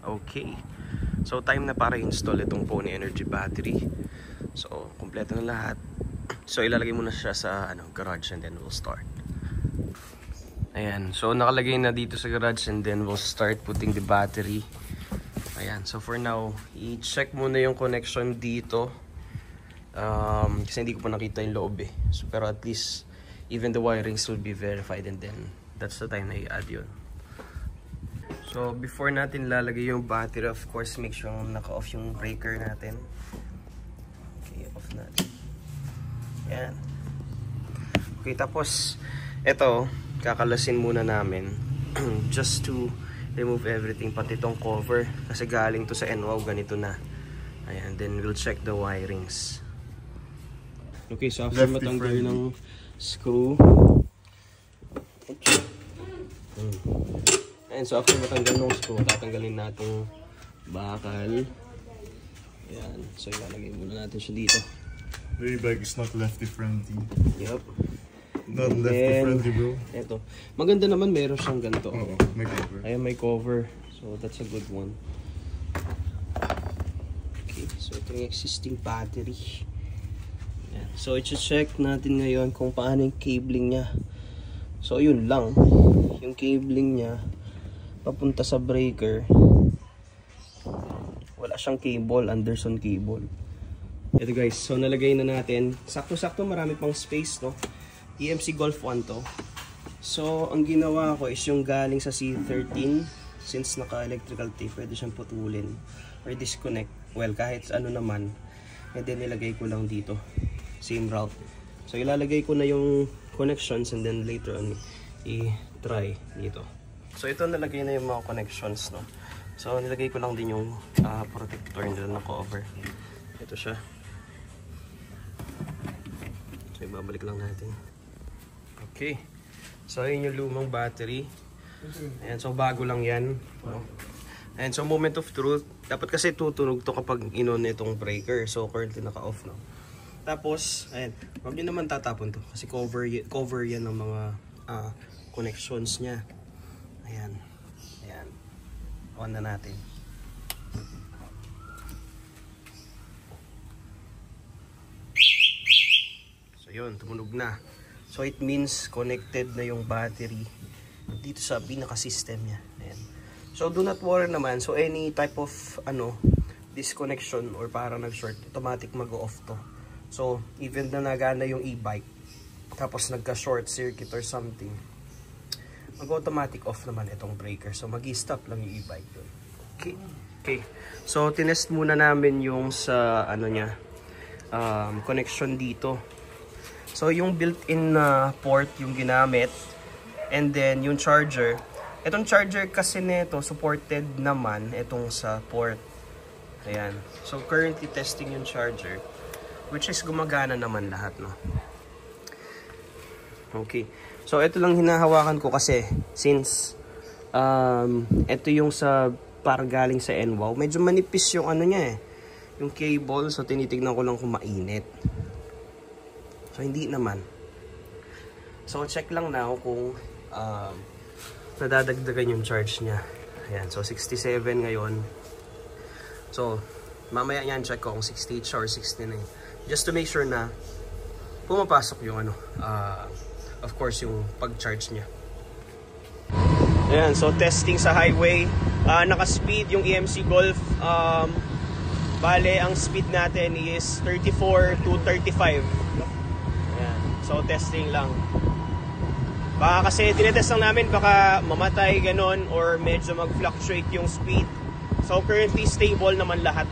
Okay. So time na para install itong Pony Energy battery. So kumpleto na lahat. So ilalagay muna siya sa garage and then we'll start. Ayan. So nakalagay na dito sa garage and then we'll start putting the battery. Ayan. So for now, i-check muna yung connection dito. Kasi hindi ko pa nakita yung loob eh. So, pero at least even the wirings will be verified and then that's the time na i-add yun. So before natin lalagay yung battery, of course, make sure naka-off yung breaker natin. Okay, off natin. Yan. Okay, tapos ito, kakalasin muna namin just to remove everything, pati itong cover kasi galing to sa NWOW, ganito na. Ayan, then we'll check the wirings. Okay, so after matanggal ng screw, and so after matanggal ng screw, tatanggalin natin bakal. Ayan, so ilalagay muna natin siya dito. The bag is not lefty friendly. Yup. Not lefty friendly, bro. Ito, maganda naman, meron siyang ganito. Oo, may cover. Ayan, may cover. So that's a good one. Okay, so ito yung existing battery. Ayan. So i-check natin ngayon kung paano yung cabling niya. So yun lang, yung cabling niya papunta sa breaker, wala siyang cable, Anderson cable. Ito guys, so nalagay na natin. Sakto-sakto, marami pang space, no? EMC Golf 1 to. So ang ginawa ko is yung galing sa C13, since naka-electrical tape, pwede siyang putulin or disconnect. Well, kahit ano naman, and then nilagay ko lang dito, same route. So ilalagay ko na yung connections and then later on i-try dito. So ito, nalagay na yung mga connections, no? So nilagay ko lang din yung protector nila na cover. Ito siya. So ibabalik lang natin. Okay. So yun yung lumang battery. Ayan, so bago lang yan, no? And so moment of truth, dapat kasi tutunog to kapag inon itong breaker. So currently naka-off, no? Tapos, ayan, huwag nyo naman tatapon to kasi cover yan ng mga connections niya. Ayan. Ayan. On na natin. So yun, tumunog na. So it means connected na yung battery dito sa pinaka-system niya. Ayan. So do not worry naman. So any type of disconnection or parang nag-short, automatic mag-off to. So even na nagana yung e-bike tapos nagka-short circuit or something, mag-automatic off naman itong breaker. So mag-i-stop lang yung e-bike doon. Okay. Okay. So tinest muna namin yung sa niya, connection dito. So yung built-in na port yung ginamit, and then yung charger. Itong charger kasi nito supported naman itong sa port. Ayan. So currently testing yung charger, which is gumagana naman lahat, no? Okay. So ito lang hinahawakan ko kasi since ito yung sa para galing sa NWOW, medyo manipis yung niya eh, yung cable. So tinitignan ko lang kung mainit. So hindi naman. So check lang now kung nadadagdagan yung charge niya. Ayan, so 67 ngayon. So mamaya yan check ko kung 68 or 69. Just to make sure na pumapasok yung of course yung pag-charge niya. Ayan, so testing sa highway. Naka-speed yung EMC Golf. Bale, ang speed natin is 34 to 35. Ayan, so testing lang. Baka kasi tinetest lang namin, baka mamatay ganon or medyo mag-fluctuate yung speed. So currently stable naman lahat.